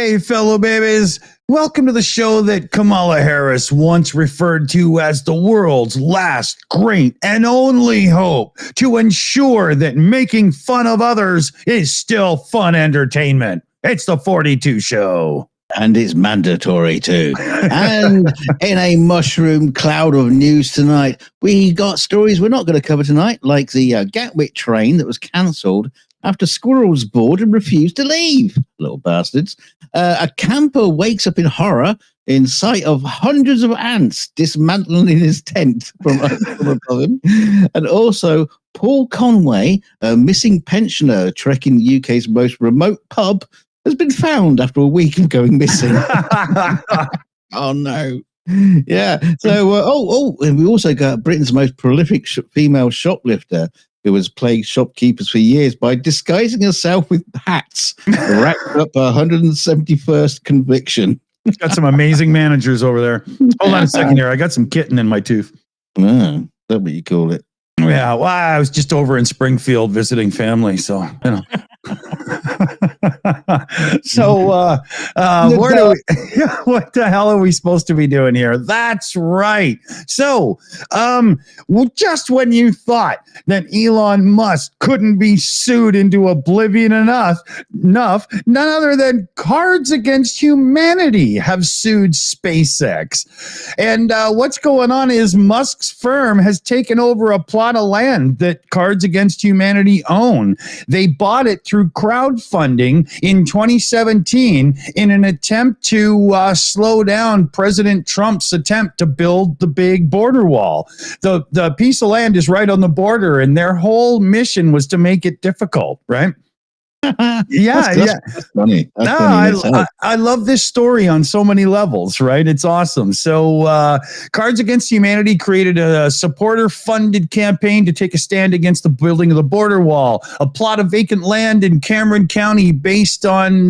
Hey, fellow babies. Welcome to the show that Kamala Harris once referred to as the world's last great and only hope to ensure that making fun of others is still fun entertainment. It's the 42 Show. And it's mandatory too. And in a mushroom cloud of news tonight, we got stories we're not going to cover tonight, like the Gatwick train that was cancelled after squirrels bored and refused to leave. Little bastards. A camper wakes up in horror in sight of hundreds of ants dismantling his tent from above him. And also, Paul Conway, a missing pensioner trekking the UK's most remote pub, has been found after a week of going missing. Oh, no. Yeah. So, and we also got Britain's most prolific female shoplifter who has plagued shopkeepers for years by disguising herself with hats, racked up her 171st conviction. Got some amazing managers over there. Hold on a second here. I got some kitten in my tooth. Oh, that's what you call it. Yeah, well, I was just over in Springfield visiting family, so you know. So, what the hell are we supposed to be doing here? That's right. So, just when you thought that Elon Musk couldn't be sued into oblivion enough, none other than Cards Against Humanity have sued SpaceX. And what's going on is Musk's firm has taken over a plot of land that Cards Against Humanity own. They bought it through crowdfunding in 2017 in an attempt to slow down President Trump's attempt to build the big border wall. The piece of land is right on the border, and their whole mission was to make it difficult, right? That's funny. I love this story on so many levels, right? It's awesome. So Cards Against Humanity created a supporter-funded campaign to take a stand against the building of the border wall, a plot of vacant land in Cameron County based on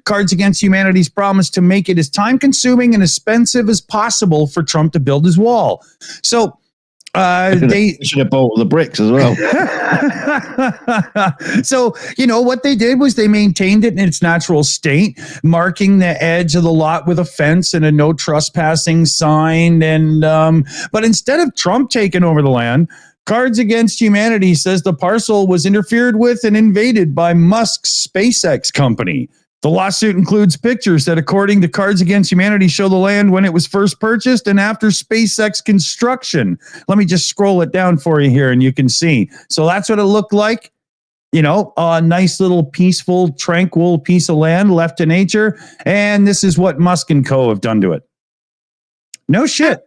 Cards Against Humanity's promise to make it as time-consuming and expensive as possible for Trump to build his wall. So they should have bought the bricks as well. So, what they did was they maintained it in its natural state, marking the edge of the lot with a fence and a no trespassing sign. And but instead of Trump taking over the land, Cards Against Humanity says the parcel was interfered with and invaded by Musk's SpaceX company. The lawsuit includes pictures that, according to Cards Against Humanity, show the land when it was first purchased and after SpaceX construction. Let me just scroll it down for you here and you can see. So that's what it looked like. A nice little peaceful, tranquil piece of land left to nature. And this is what Musk and co. have done to it. No shit.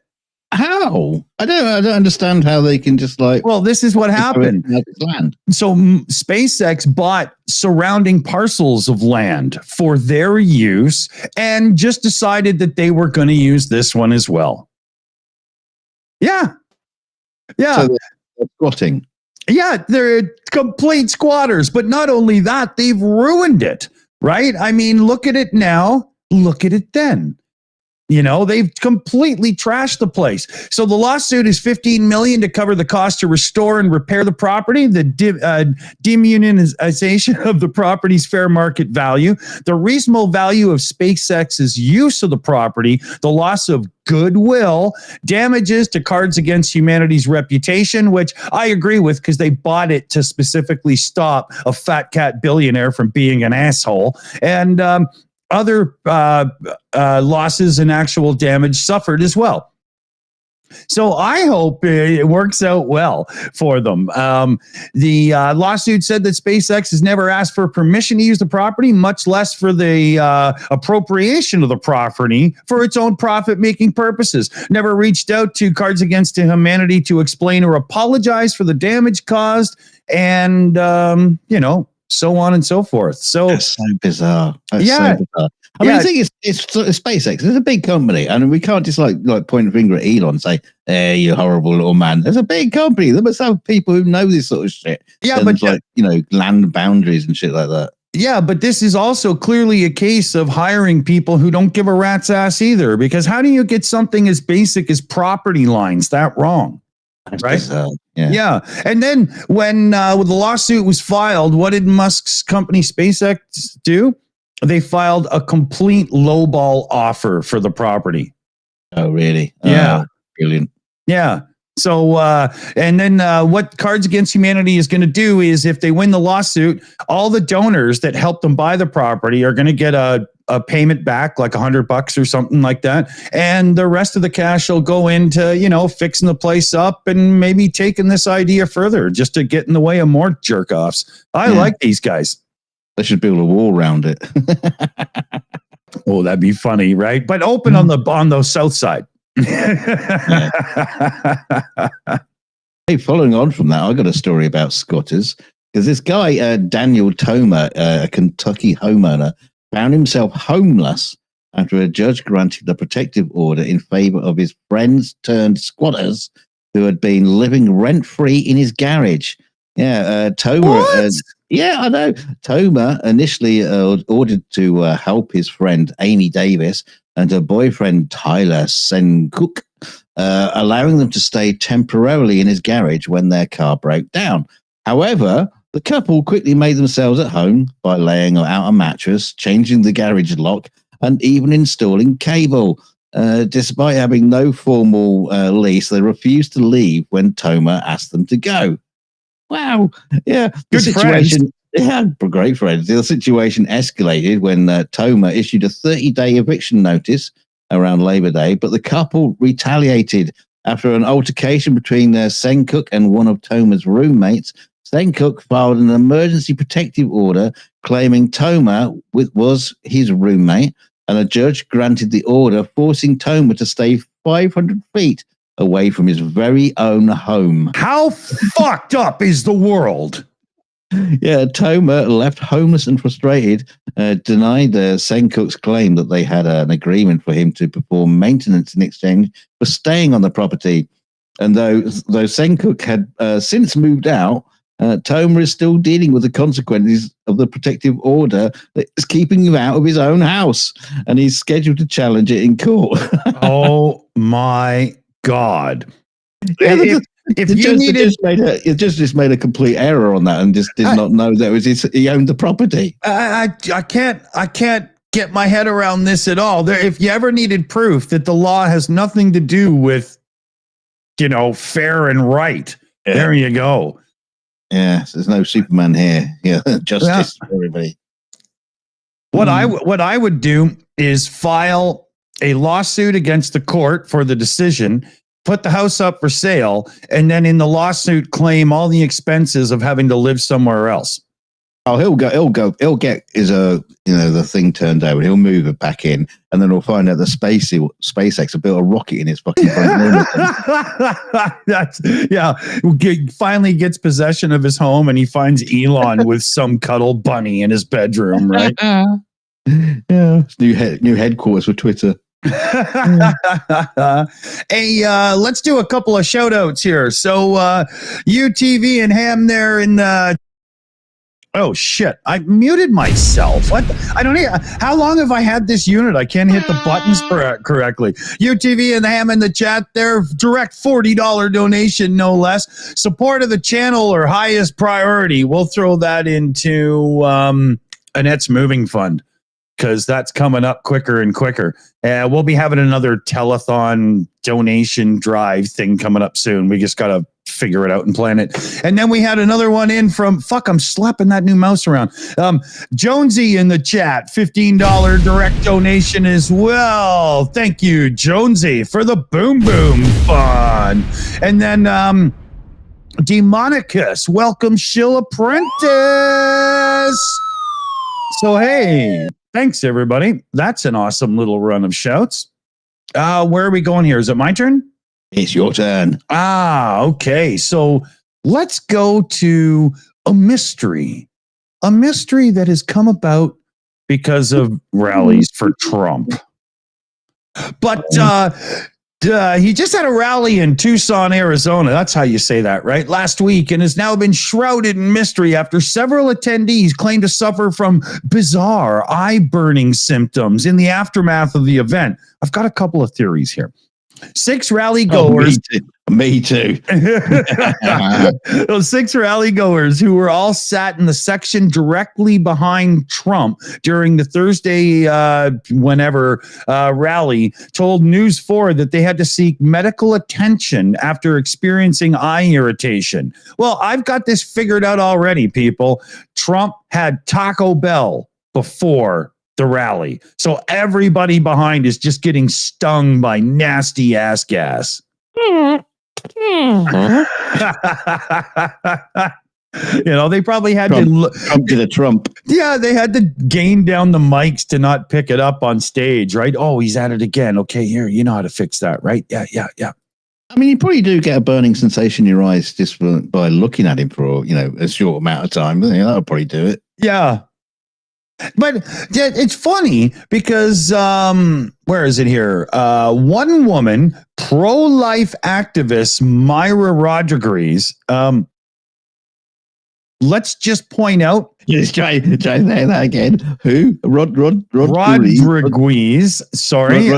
How? I don't understand how they can just Well, this is what happened. So SpaceX bought surrounding parcels of land for their use and just decided that they were going to use this one as well. Yeah. So they're squatting. Yeah, they're complete squatters. But not only that, they've ruined it, right? I mean, look at it now. Look at it then. They've completely trashed the place. So the lawsuit is $15 million to cover the cost to restore and repair the property, the demunionization of the property's fair market value, the reasonable value of SpaceX's use of the property, the loss of goodwill, damages to Cards Against Humanity's reputation, which I agree with because they bought it to specifically stop a fat cat billionaire from being an asshole, and other losses and actual damage suffered as well. So I hope it works out well for them. The lawsuit said that SpaceX has never asked for permission to use the property, much less for the appropriation of the property for its own profit-making purposes. Never reached out to Cards Against Humanity to explain or apologize for the damage caused, and so on and so forth. So that's so bizarre. So bizarre. I mean, the thing is, it's SpaceX. It's a big company, and we can't just like point a finger at Elon and say, "Hey, you horrible little man." It's a big company. They must have people who know this sort of shit. Yeah, and but land boundaries and shit like that. Yeah, but this is also clearly a case of hiring people who don't give a rat's ass either. Because how do you get something as basic as property lines that wrong? Right. Yeah. And then when the lawsuit was filed, what did Musk's company SpaceX do? they filed a complete lowball offer for the property. Oh, really? Yeah. Oh, brilliant. Yeah. So, and then what Cards Against Humanity is going to do is if they win the lawsuit, all the donors that helped them buy the property are going to get a payment back, like $100 or something like that. And the rest of the cash will go into, fixing the place up and maybe taking this idea further just to get in the way of more jerk offs. I like these guys. They should build a wall around it. Oh, that'd be funny, right? But open on the south side. Hey, following on from that, I got a story about squatters because this guy, Daniel Toma, a Kentucky homeowner, found himself homeless after a judge granted a protective order in favor of his friends turned squatters who had been living rent-free in his garage. Yeah, Toma. Yeah, I know. Toma initially ordered to help his friend Amy Davis and her boyfriend Tyler Sencook, allowing them to stay temporarily in his garage when their car broke down. However, the couple quickly made themselves at home by laying out a mattress, changing the garage lock, and even installing cable. Despite having no formal lease, they refused to leave when Toma asked them to go. Wow. Yeah. Good situation. Yeah, great friends. The situation escalated when Toma issued a 30-day eviction notice around Labor Day, but the couple retaliated after an altercation between Sencook and one of Toma's roommates. Sencook filed an emergency protective order claiming Toma was his roommate, and a judge granted the order forcing Toma to stay 500 feet away from his very own home. How fucked up is the world? Yeah, Toma, left homeless and frustrated, denied Sencook's claim that they had an agreement for him to perform maintenance in exchange for staying on the property. And though Sencook had since moved out, Toma is still dealing with the consequences of the protective order that is keeping him out of his own house, and he's scheduled to challenge it in court. Oh my God. Yeah, it just made a complete error on that and just did not know that it was he owned the property. I can't get my head around this at all. If you ever needed proof that the law has nothing to do with, fair and right, there you go. Yeah, there's no Superman here. Yeah, justice for everybody. What I would do is file a lawsuit against the court for the decision, put the house up for sale, and then in the lawsuit claim all the expenses of having to live somewhere else. Oh, he'll get his the thing turned over. He'll move it back in, and then he'll find out that SpaceX will build a rocket in his fucking front room. Finally gets possession of his home, and he finds Elon with some cuddle bunny in his bedroom. Right? Yeah, new headquarters for Twitter. Hey, let's do a couple of shout outs here. So, UTV and Ham there in oh shit, I muted myself. What? I don't know. How long have I had this unit? I can't hit the buttons correctly. UTV and Ham in the chat there. Direct $40 donation, no less. Support of the channel or highest priority. We'll throw that into Annette's moving fund, because that's coming up quicker and quicker. We'll be having another telethon donation drive thing coming up soon. We just got to figure it out and plan it. And then we had another one in from, I'm slapping that new mouse around. Jonesy in the chat, $15 direct donation as well. Thank you, Jonesy, for the Boom Boom Fund. And then Demonicus, welcome, Shill Apprentice. So, hey, thanks, everybody. That's an awesome little run of shouts. Where are we going here? Is it my turn? It's your turn. Okay. So let's go to a mystery that has come about because of rallies for Trump. But he just had a rally in Tucson, Arizona. That's how you say that, right? Last week, and has now been shrouded in mystery after several attendees claim to suffer from bizarre eye-burning symptoms in the aftermath of the event. I've got a couple of theories here. 6 rally goers Me too. Those 6 rally goers who were all sat in the section directly behind Trump during the Thursday rally told News 4 that they had to seek medical attention after experiencing eye irritation. Well, I've got this figured out already, people. Trump had Taco Bell before the rally. So everybody behind is just getting stung by nasty ass gas. They probably had Trump did a Trump. Yeah, they had to gain down the mics to not pick it up on stage, right? Oh, he's at it again. Okay, here, you know how to fix that, right? Yeah. I mean, you probably do get a burning sensation in your eyes just by looking at him for, a short amount of time. That'll probably do it. Yeah. But it's funny because where is it here? One woman, pro-life activist Myra Rodriguez. Let's just point out. Just try to say that again. Who? Rodriguez. Sorry.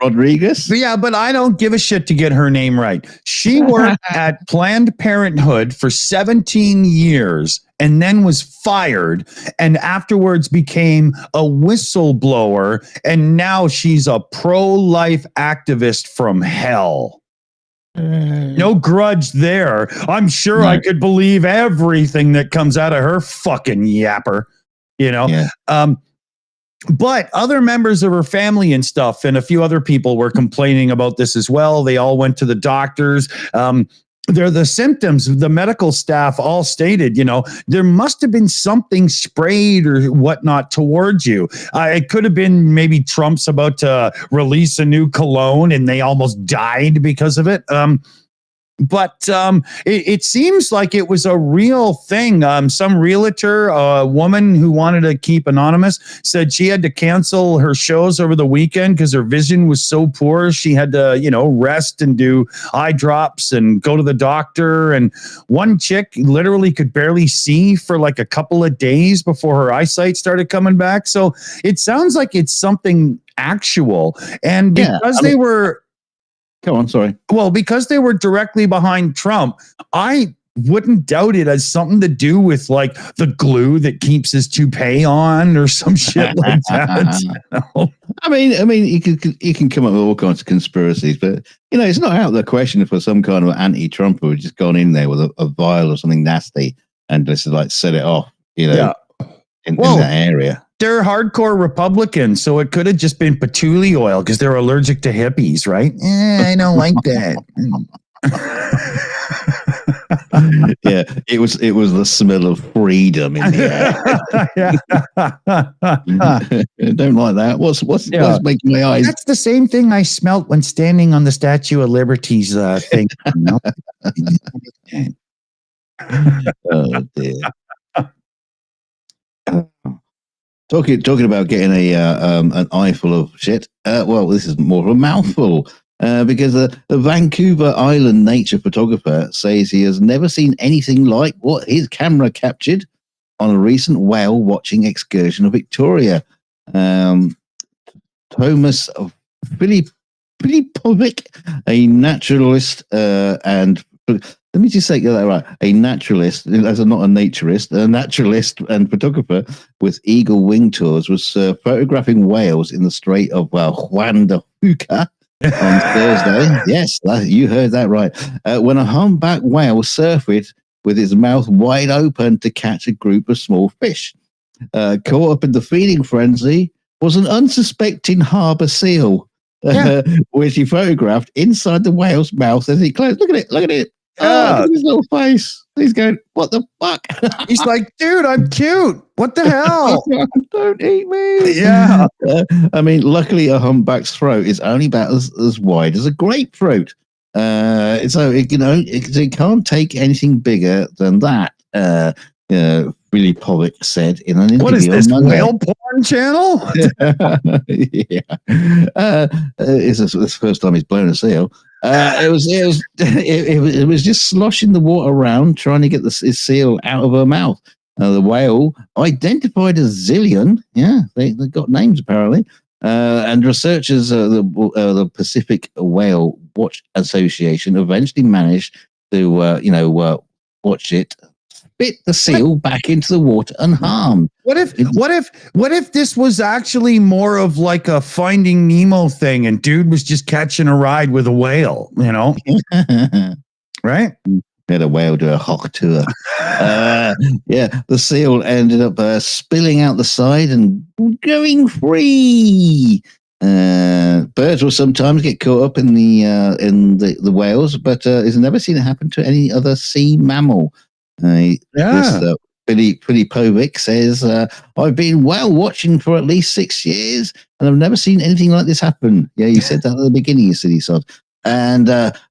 Rodriguez? Yeah, but I don't give a shit to get her name right. She worked at Planned Parenthood for 17 years and then was fired and afterwards became a whistleblower. And now she's a pro-life activist from hell. No grudge there. I'm sure I could believe everything that comes out of her fucking yapper, Yeah. But other members of her family and stuff, and a few other people were complaining about this as well. They all went to the doctors. They're the symptoms. The medical staff all stated, there must have been something sprayed or whatnot towards you. It could have been maybe Trump's about to release a new cologne and they almost died because of it. But it seems like it was a real thing. Some realtor, a woman who wanted to keep anonymous, said she had to cancel her shows over the weekend because her vision was so poor. She had to, rest and do eye drops and go to the doctor. And one chick literally could barely see for like a couple of days before her eyesight started coming back. So it sounds like it's something actual. And because they were... Go on, sorry. Well, because they were directly behind Trump, I wouldn't doubt it as something to do with like the glue that keeps his toupee on or some shit like that. I mean, you can come up with all kinds of conspiracies, but it's not out of the question for some kind of anti-Trumper who just gone in there with a vial or something nasty and just like set it off, in that area. They're hardcore Republicans, so it could have just been patchouli oil because they're allergic to hippies, right? I don't like that. Yeah, it was the smell of freedom in the air. Don't like that. What's making my eyes? That's the same thing I smelt when standing on the Statue of Liberty's thing. Oh dear. Talking about getting an eye full of shit. Well, this is more of a mouthful because the Vancouver Island nature photographer says he has never seen anything like what his camera captured on a recent whale watching excursion of Victoria. Thomas Filipovic, a naturalist and... Let me just say that right. A naturalist, not a naturist, a naturalist and photographer with Eagle Wing Tours was photographing whales in the Strait of Juan de Fuca on Thursday. Yes, you heard that right. When a humpback whale surfaced with its mouth wide open to catch a group of small fish. Caught up in the feeding frenzy was an unsuspecting harbour seal, which he photographed inside the whale's mouth as he closed. Look at it. Oh, look at his little face. He's going, what the fuck? He's like, dude, I'm cute. What the hell? Don't eat me. Yeah. I mean, luckily a humpback's throat is only about as wide as a grapefruit. So, it can't take anything bigger than that. Billy Povic said in an interview. What is this, whale porn channel? Yeah. It's the first time he's blown a seal. It was just sloshing the water around, trying to get his seal out of her mouth. The whale, identified as Zillion, they got names apparently, And researchers at the Pacific Whale Watch Association eventually managed to, watch it spit the seal back into the water unharmed. What if this was actually more of like a Finding Nemo thing, and dude was just catching a ride with a whale, right? Let a whale do a hawk tour. The seal ended up spilling out the side and going free. Birds will sometimes get caught up in the whales, but it's never seen it happen to any other sea mammal. Billy Povic says, I've been whale watching for at least 6 years, and I've never seen anything like this happen. Yeah, you said that at the beginning, you silly sod. And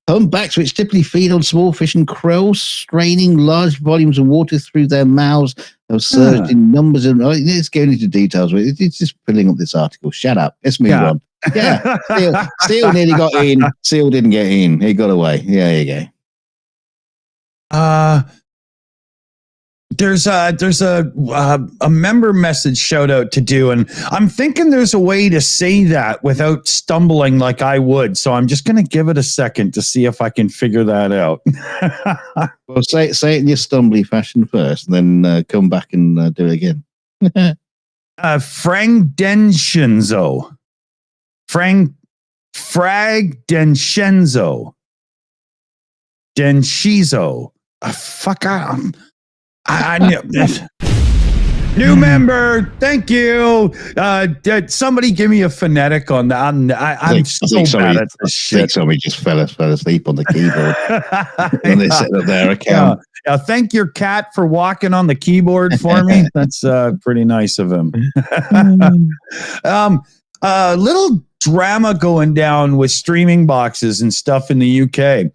humpbacks, which typically feed on small fish and krill, straining large volumes of water through their mouths, have surged in numbers. And it's going into details. It's just filling up this article. Shut up. Let's move on. Yeah, seal nearly got in. Seal didn't get in. He got away. Yeah, there you go. There's a member message shout out to do, and I'm thinking there's a way to say that without stumbling like I would. So I'm just going to give it a second to see if I can figure that out. Well, say it in your stumbly fashion first, and then come back and do it again. Fragdenshenzo. Fragdenshenzo. Denshizo. I knew this. New member, thank you. Somebody give me a phonetic on that. I'm so bad at this shit. I think somebody just fell asleep on the keyboard when they set up their account. Yeah, thank your cat for walking on the keyboard for me. That's pretty nice of him. Little drama going down with streaming boxes and stuff in the UK.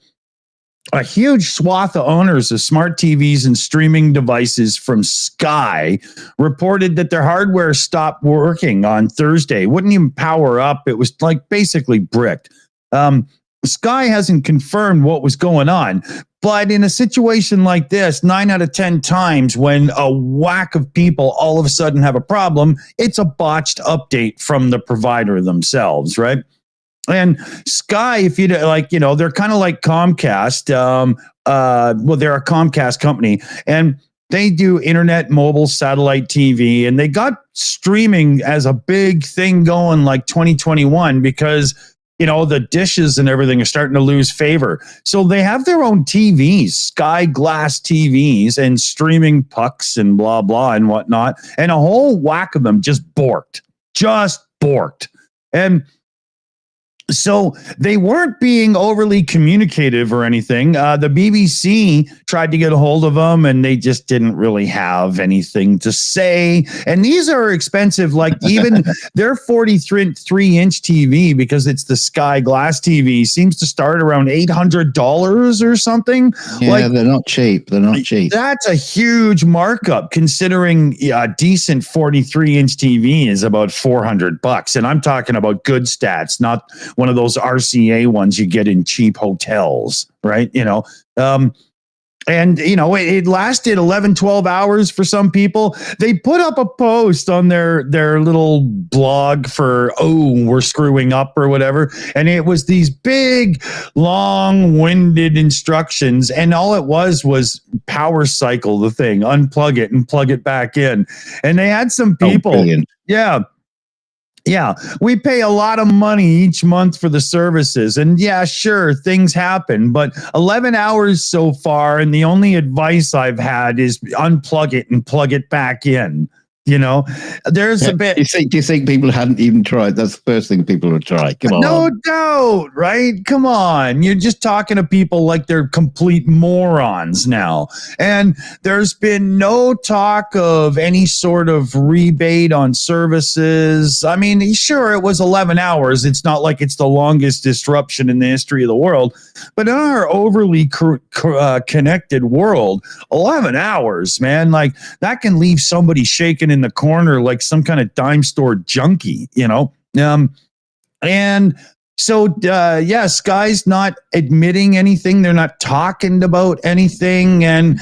A huge swath of owners of smart TVs and streaming devices from Sky reported that their hardware stopped working on Thursday. Wouldn't even power up. It was like basically bricked. Sky hasn't confirmed what was going on, but in a situation like this, 9 out of 10 times when a whack of people all of a sudden have a problem, it's a botched update from the provider themselves, right? And Sky, if you like, they're kind of like Comcast. They're a Comcast company, and they do internet, mobile, satellite TV, and they got streaming as a big thing going like 2021 because, the dishes and everything are starting to lose favor. So they have their own TVs, Sky Glass TVs, and streaming pucks and blah, blah, and whatnot. And a whole whack of them just borked. And so they weren't being overly communicative or anything. The BBC tried to get a hold of them, and they just didn't really have anything to say. And these are expensive. Like even their 43-inch TV, because it's the Sky Glass TV, seems to start around $800 or something. Yeah, they're not cheap. That's a huge markup considering a decent 43-inch TV is about $400. And I'm talking about good stats, not one of those RCA ones you get in cheap hotels, right? It lasted 11, 12 hours for some people. They put up a post on their little blog for, we're screwing up or whatever. And it was these big, long-winded instructions. And all it was power cycle the thing, unplug it and plug it back in. And they had some people. Yeah, we pay a lot of money each month for the services. And yeah, sure, things happen. But 11 hours so far, and the only advice I've had is unplug it and plug it back in. There's a bit. Do you think people hadn't even tried? That's the first thing people would try. Come on. No doubt, right? Come on. You're just talking to people like they're complete morons now. And there's been no talk of any sort of rebate on services. I mean, sure, it was 11 hours. It's not like it's the longest disruption in the history of the world. But in our overly connected world, 11 hours, man, like that can leave somebody shaking in the corner like some kind of dime store junkie, And Yeah, Sky's not admitting anything. They're not talking about anything. And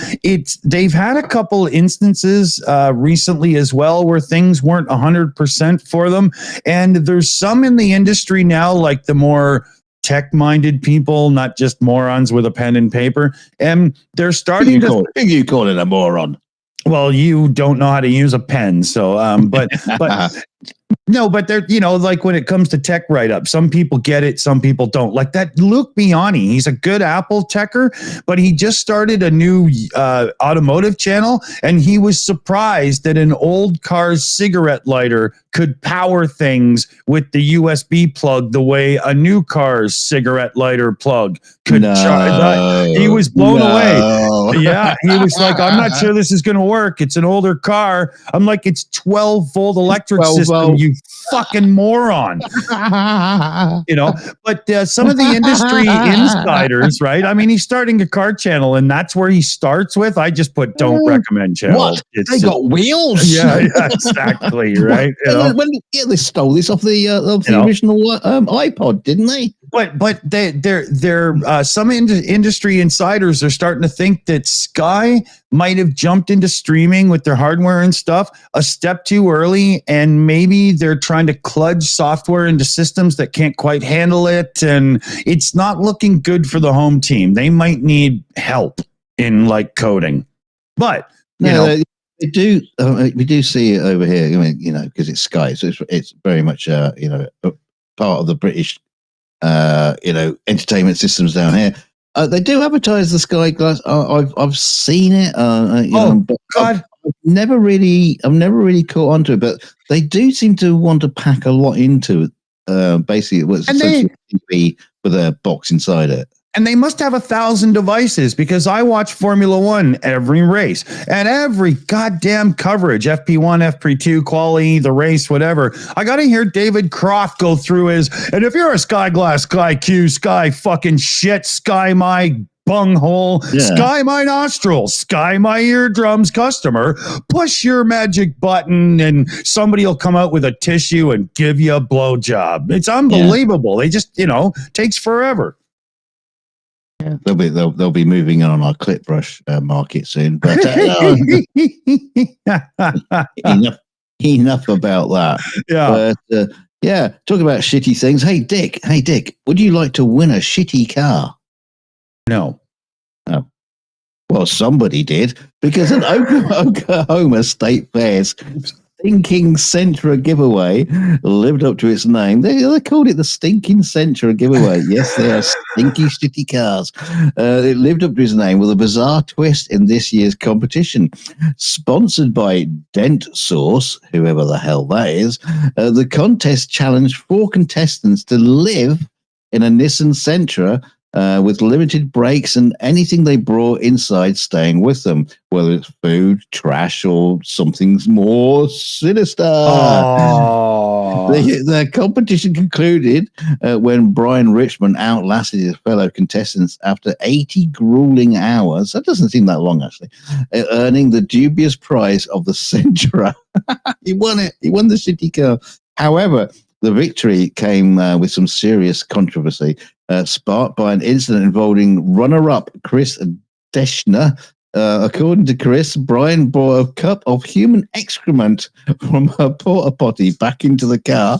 they've had a couple instances recently as well where things weren't 100% for them. And there's some in the industry now, like the more tech-minded people, not just morons with a pen and paper. And they're starting Who you call it a moron? Well, you don't know how to use a pen. So, but no, but they're, like when it comes to tech write-up, some people get it, some people don't. Like that Luke Biani, he's a good Apple techer, but he just started a new automotive channel, and he was surprised that an old car's cigarette lighter could power things with the USB plug the way a new car's cigarette lighter plug could charge. He was blown away. Yeah, he was like, I'm not sure this is going to work. It's an older car. I'm like, it's 12-volt electric system, you fucking moron. But some of the industry insiders, right? I mean, he's starting a car channel, and that's where he starts with. I just put don't recommend channel. What? They got wheels? Yeah, exactly, right? They stole this off the original iPod, didn't they? But they're some industry insiders are starting to think that Sky might have jumped into streaming with their hardware and stuff a step too early, and maybe they're trying to kludge software into systems that can't quite handle it, and it's not looking good for the home team. They might need help in like coding, but we do see it over here. I mean, because it's Sky, so it's very much a part of the British entertainment systems down here. They do advertise the Sky Glass. I've seen it. But God, I've never really caught onto it. But they do seem to want to pack a lot into it. Basically, what's TV with a box inside it. And they must have 1,000 devices, because I watch Formula One every race and every goddamn coverage, FP1, FP2, quali, the race, whatever. I got to hear David Croft go through and if you're a Sky Glass, Sky Q, Sky fucking shit, Sky my bunghole, Sky my nostrils, Sky my eardrums customer, push your magic button and somebody will come out with a tissue and give you a blowjob. It's unbelievable. They just, takes forever. Yeah, they'll be moving on our clip brush market soon. But enough about that. Yeah. But talk about shitty things. Hey Dick, would you like to win a shitty car? No. Oh. Well, somebody did, because an Oklahoma State Fair's Stinking Sentra giveaway lived up to its name. They called it the Stinking Sentra giveaway. Yes, they are stinky, shitty cars. It lived up to its name with a bizarre twist in this year's competition. Sponsored by Dent Source, whoever the hell that is, the contest challenged 4 contestants to live in a Nissan Sentra with limited brakes and anything they brought inside staying with them, whether it's food, trash, or something more sinister. The competition concluded when Brian Richmond outlasted his fellow contestants after 80 grueling hours. That doesn't seem that long, actually. Earning the dubious prize of the Sentra. He won it. He won the shitty car. However, the victory came with some serious controversy, sparked by an incident involving runner-up Chris Deschner. According to Chris, Brian brought a cup of human excrement from a porta potty back into the car,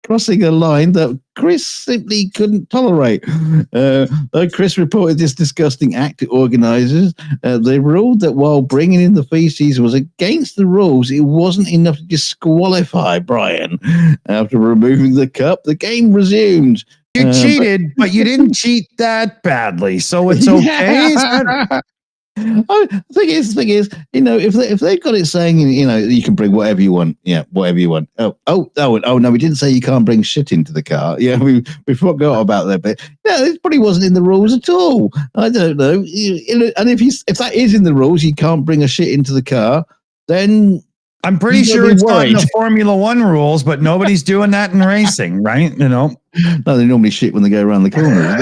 crossing a line that Chris simply couldn't tolerate. Though Chris reported this disgusting act to organisers, they ruled that while bringing in the feces was against the rules, it wasn't enough to disqualify Brian. After removing the cup, the game resumed. You cheated, but you didn't cheat that badly, so it's okay. The thing is, if they've got it saying, you can bring whatever you want, whatever you want. Oh no, we didn't say you can't bring shit into the car. Yeah, we forgot about that bit. No, it probably wasn't in the rules at all. I don't know. And if that is in the rules, you can't bring a shit into the car, then I'm pretty sure it's not in the Formula One rules, but nobody's doing that in racing, right? No, they normally shit when they go around the corners.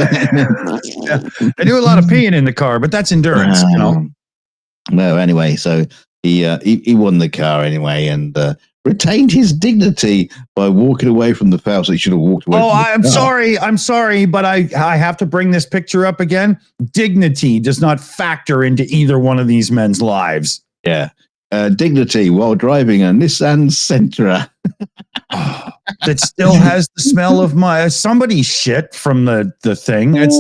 They do a lot of peeing in the car, but that's endurance, Well, anyway, so He won the car anyway, and retained his dignity by walking away from the foul. So he should have walked away. I'm sorry, but I have to bring this picture up again. Dignity does not factor into either one of these men's lives. Yeah, dignity while driving a Nissan Sentra. That still has the smell of somebody's shit from the thing. It's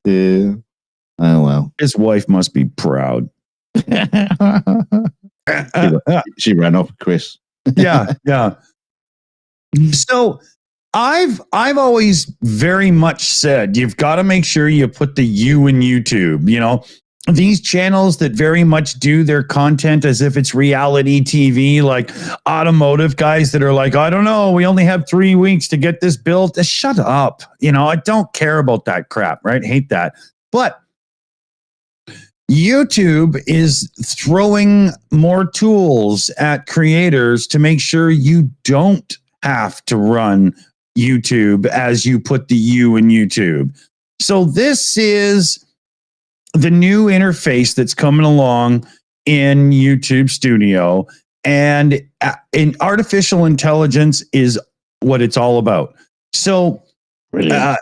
yeah. Oh well, his wife must be proud. She ran off with Chris. Yeah. So I've always very much said you've got to make sure you put the U in YouTube. You know, these channels that very much do their content as if it's reality TV, like automotive guys that are like, I don't know, we only have 3 weeks to get this built. Shut up. You know, I don't care about that crap, right? Hate that. But YouTube is throwing more tools at creators to make sure you don't have to run YouTube as you put the U in YouTube. So this is the new interface that's coming along in YouTube Studio, and in artificial intelligence is what it's all about. So so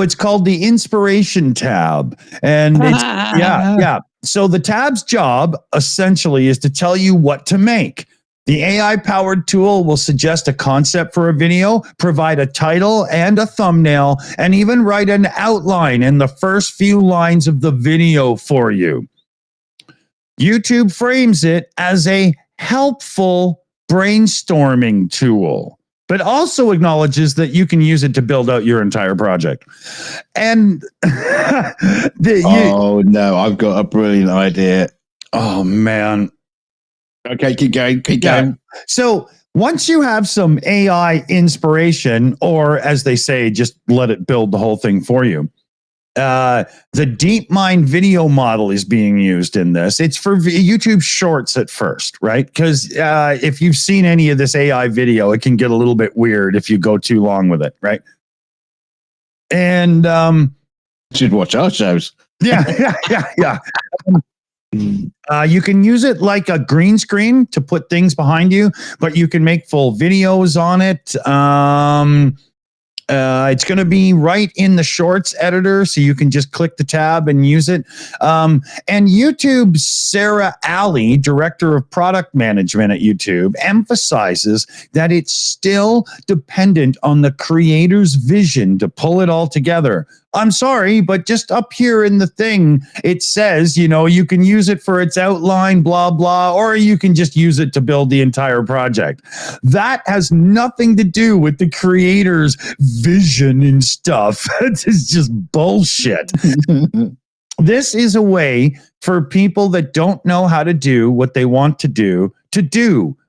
it's called the inspiration tab, and it's yeah. So the tab's job essentially is to tell you what to make. The AI-powered tool will suggest a concept for a video, provide a title and a thumbnail, and even write an outline in the first few lines of the video for you. YouTube frames it as a helpful brainstorming tool, but also acknowledges that you can use it to build out your entire project. And no, I've got a brilliant idea. Oh, man. Okay, keep going. So once you have some AI inspiration, or as they say, just let it build the whole thing for you, the DeepMind video model is being used in this. It's for YouTube Shorts at first, right? Because if you've seen any of this AI video, it can get a little bit weird if you go too long with it, right? And should watch our shows. Yeah. You can use it like a green screen to put things behind you, but you can make full videos on it. It's going to be right in the Shorts editor, so you can just click the tab and use it. And YouTube's Sarah Alley, director of product management at YouTube, emphasizes that it's still dependent on the creator's vision to pull it all together. I'm sorry, but just up here in the thing, it says, you know, you can use it for its outline, blah, blah, or you can just use it to build the entire project. That has nothing to do with the creator's vision and stuff. It's just bullshit. This is a way for people that don't know how to do what they want to do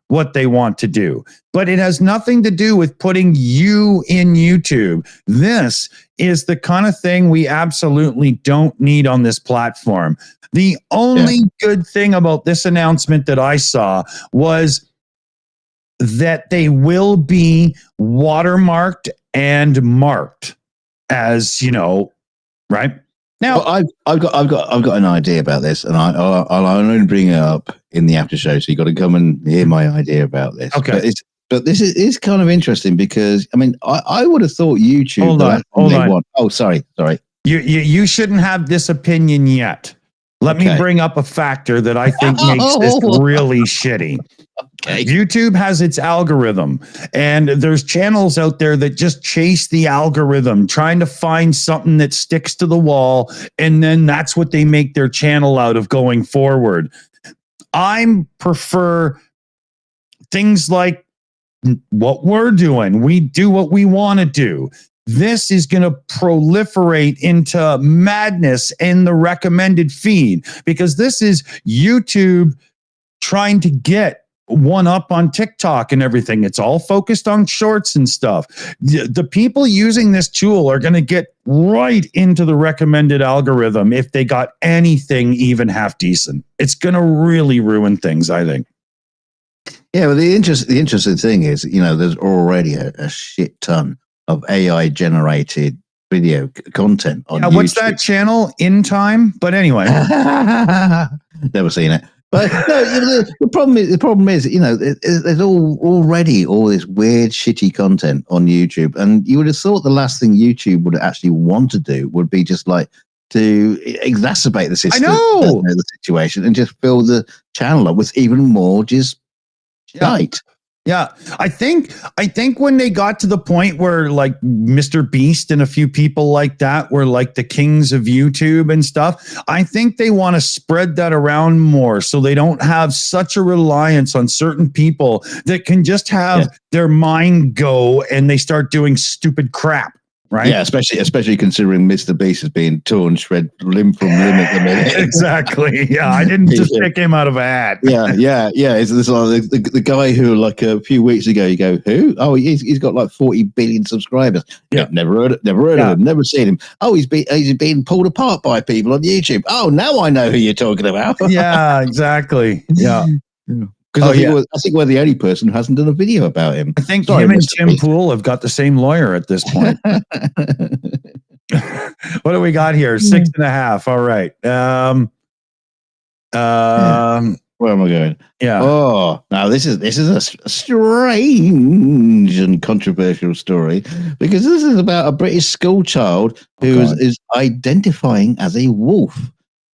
what they want to do. But it has nothing to do with putting you in YouTube. This is the kind of thing we absolutely don't need on this platform. The only good thing about this announcement that I saw was that they will be watermarked and marked as, you know, right? Now, well, I've got an idea about this, and I'll only bring it up in the after show. So you got to come and hear my idea about this. Okay, but this is kind of interesting because I mean I would have thought YouTube. Hold on. Oh, sorry. You shouldn't have this opinion yet. Let me bring up a factor that I think makes this really shitty. Okay. YouTube has its algorithm, and there's channels out there that just chase the algorithm, trying to find something that sticks to the wall, and then that's what they make their channel out of going forward. I prefer things like what we're doing. We do what we want to do. This is going to proliferate into madness in the recommended feed, because this is YouTube trying to get one up on TikTok and everything. It's all focused on shorts and stuff. The people using this tool are going to get right into the recommended algorithm if they got anything even half decent. It's going to really ruin things, I think. Yeah, well, the interesting thing is, you know, there's already a shit ton of AI generated video content on YouTube. What's that channel? In Time? But anyway. Never seen it. But no, the problem is, there's already all this weird, shitty content on YouTube, and you would have thought the last thing YouTube would actually want to do would be just like to exacerbate the system, the situation, and just fill the channel up with even more just shite. Yeah, I think when they got to the point where like Mr. Beast and a few people like that were like the kings of YouTube and stuff, I think they want to spread that around more so they don't have such a reliance on certain people that can just have their mind go and they start doing stupid crap. Right. Yeah, especially considering Mr. Beast is being torn shred limb from limb at the minute. Exactly. Yeah, I didn't just pick him out of a hat. Yeah. It's like the guy who, like a few weeks ago, you go, who? Oh, he's got like 40 billion subscribers. Yeah, never heard of him. Never seen him. Oh, he's being pulled apart by people on YouTube. Oh, now I know who you're talking about. Yeah, exactly. Yeah. Because I think we're the only person who hasn't done a video about him. I think him and Tim Pool have got the same lawyer at this point. What do we got here? 6.5. All right. Where am I going? Yeah. Oh, now this is a strange and controversial story because this is about a British school child who is identifying as a wolf.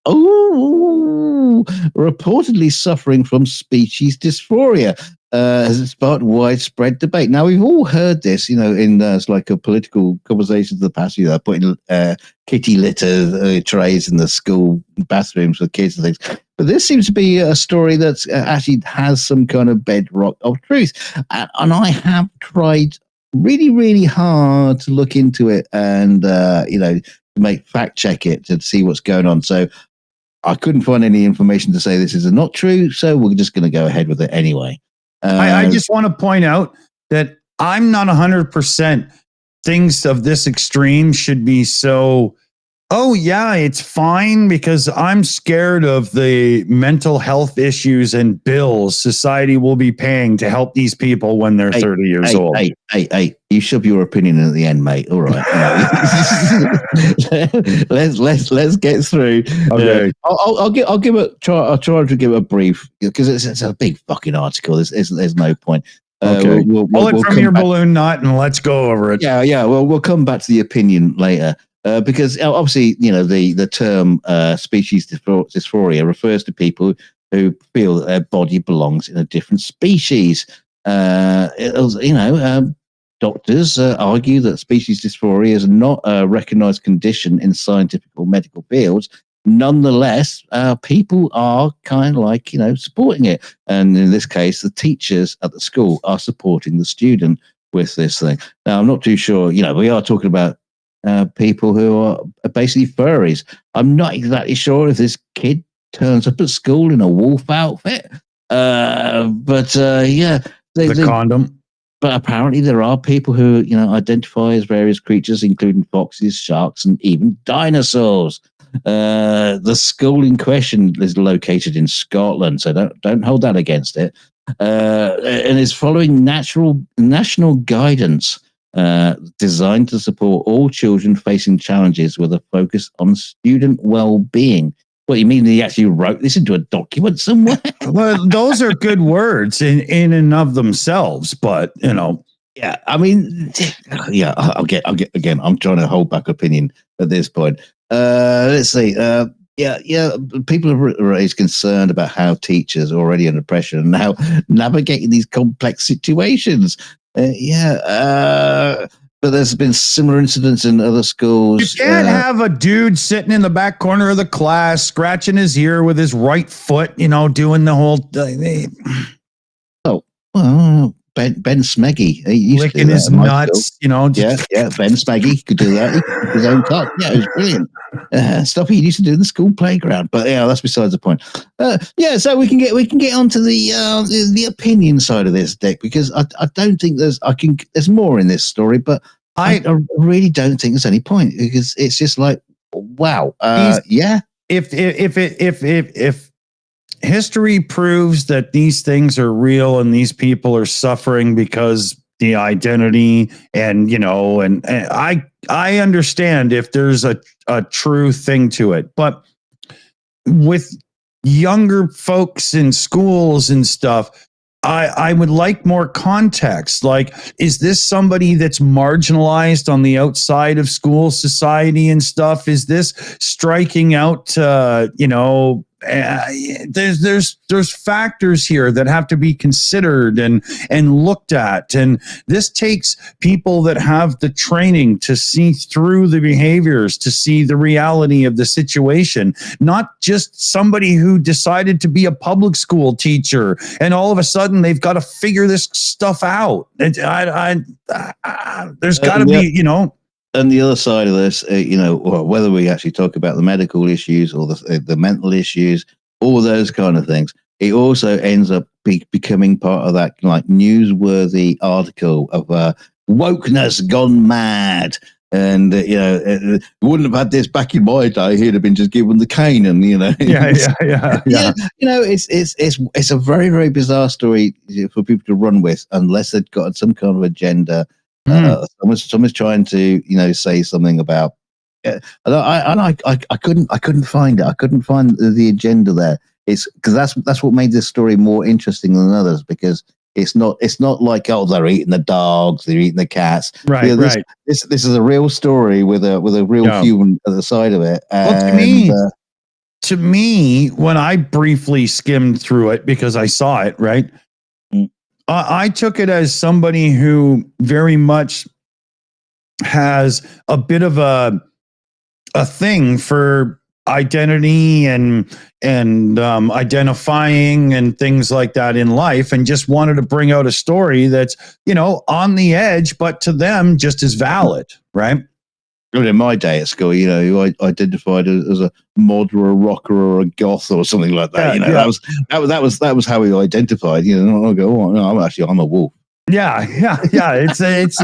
Oh, reportedly suffering from species dysphoria has sparked widespread debate. Now, we've all heard this, in like a political conversations of the past, putting kitty litter trays in the school bathrooms for kids and things. But this seems to be a story that actually has some kind of bedrock of truth. And I have tried really, really hard to look into it and, to fact check it to see what's going on. So I couldn't find any information to say this is not true, so we're just going to go ahead with it anyway. I just want to point out that I'm not 100% things of this extreme should be so, it's fine because I'm scared of the mental health issues and bills society will be paying to help these people when they're 30 years old. Hey, you shove your opinion in at the end, mate. All right. let's get through. Okay. I'll try to give a brief because it's a big fucking article. There's no point. Okay. Pull it from your balloon knot and let's go over it. Yeah. Well, we'll come back to the opinion later. Because obviously, the term species dysphoria refers to people who feel that their body belongs in a different species. Doctors argue that species dysphoria is not a recognized condition in scientific or medical fields. Nonetheless, people are kind of like, supporting it. And in this case, the teachers at the school are supporting the student with this thing. Now, I'm not too sure, we are talking about people who are basically furries. I'm not exactly sure if this kid turns up at school in a wolf outfit, but the condom. But apparently there are people who identify as various creatures, including foxes, sharks, and even dinosaurs. The school in question is located in Scotland, so don't hold that against it. And is following national guidance designed to support all children facing challenges with a focus on student well-being. What, you mean he actually wrote this into a document somewhere? Well, those are good words in and of themselves, but Yeah, I mean, I'll get again. I'm trying to hold back opinion at this point. Let's see. People are raised concerned about how teachers are already under pressure and how navigating these complex situations. But there's been similar incidents in other schools. You can't have a dude sitting in the back corner of the class, scratching his ear with his right foot, doing the whole thing. Oh, well, Ben Smeggy. He used licking his nuts, Ben Smeggy could do that. His own cock. Yeah, it was brilliant. Stuff he used to do in the school playground. But that's besides the point. So we can get onto the opinion side of this, Dick, because I don't think there's more in this story, but I really don't think there's any point because it's just like, wow. If history proves that these things are real and these people are suffering because the identity, and I understand if there's a true thing to it, but with younger folks in schools and stuff, I would like more context. Like, is this somebody that's marginalized on the outside of school society and stuff? Is this striking out, there's factors here that have to be considered and looked at. And this takes people that have the training to see through the behaviors, to see the reality of the situation, not just somebody who decided to be a public school teacher and all of a sudden they've got to figure this stuff out. There's got to be, And the other side of this, whether we actually talk about the medical issues or the mental issues, all those kind of things, it also ends up becoming part of that like newsworthy article of wokeness gone mad. And we wouldn't have had this back in my day. He'd have been just given the cane, and Yeah. It's a very, very bizarre story for people to run with, unless they've got some kind of agenda. Someone's trying to say something about. I couldn't find it. I couldn't find the agenda there. It's because that's what made this story more interesting than others, because it's not like, oh, they're eating the dogs, they're eating the cats. Right, right. This is a real story with a real human at the side of it. Well, to me, when I briefly skimmed through it because I saw it, right, I took it as somebody who very much has a bit of a thing for identity and identifying and things like that in life, and just wanted to bring out a story that's on the edge, but to them just as valid, right? In my day at school, I identified as a mod or a rocker or a goth or something like that. That was how we identified. I go, oh no, I'm a wolf. Yeah. It's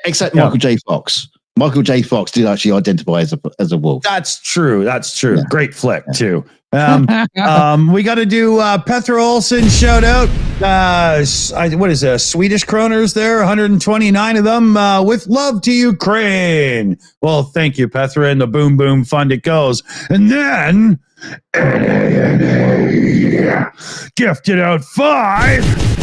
except Michael J. Fox. Michael J. Fox did actually identify as a wolf. That's true. Yeah. Great flick too. We got to do Petra Olsen shout out. What is it? Swedish kroners there, 129 of them, with love to Ukraine. Well, thank you, Petra, and the boom boom fund it goes. And then gifted out 5.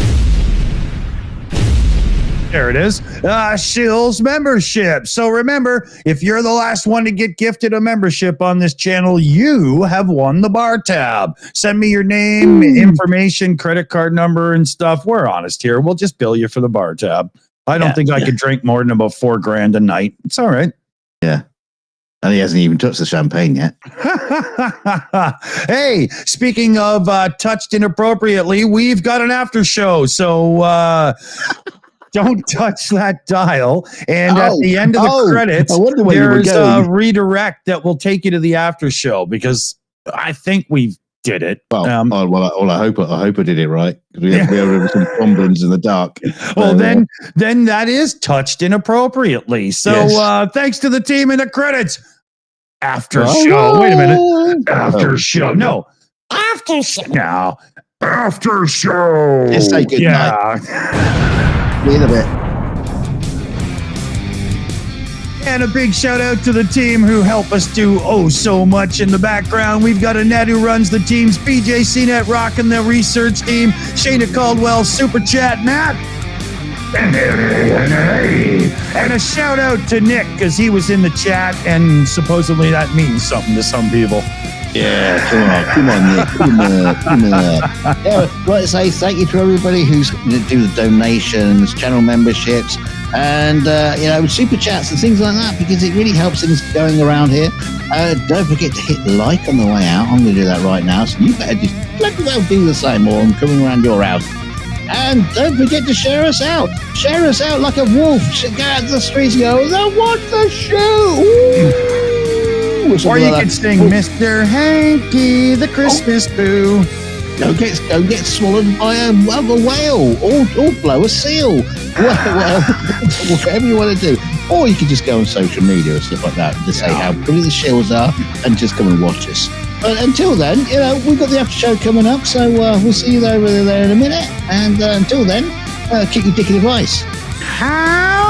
There it is. Shills membership. So remember, if you're the last one to get gifted a membership on this channel, you have won the bar tab. Send me your name, information, credit card number, and stuff. We're honest here. We'll just bill you for the bar tab. I don't think I could drink more than about $4,000 a night. It's all right. Yeah. And he hasn't even touched the champagne yet. Hey, speaking of touched inappropriately, we've got an after show. So don't touch that dial. And at the end of the credits, there's a redirect that will take you to the after show, because I think we did it. Well, I hope I did it right, because we have some fumblings in the dark. Well, then that is touched inappropriately. So thanks to the team in the credits. After show. Wait a minute. After show. No. After show. No. After show. Just say good night. In a bit. And a big shout out to the team who help us do so much in the background. We've got Annette who runs the teams, BJ CNET rocking the research team, Shayna Caldwell, Super Chat, Matt. And a shout out to Nick, because he was in the chat and supposedly that means something to some people. Yeah, come on, Nick. Come on. Yeah, I'd like to say thank you to everybody who's do the donations, channel memberships, and super chats and things like that, because it really helps things going around here. Don't forget to hit like on the way out. I'm going to do that right now, so you better just bloody well do the same, or I'm coming around your house. And don't forget to share us out. Share us out like a wolf. Go out to the streets and go, I want the show. Ooh. Or you could sing Mr. Hanky, the Christmas boo. Go get swallowed by a whale, or blow a seal. Whatever you want to do. Or you could just go on social media or stuff like that and just say how brilliant the Shills are, and just come and watch us. But until then, we've got the after show coming up, so we'll see you over there in a minute. And until then, Keep your dick in advice. How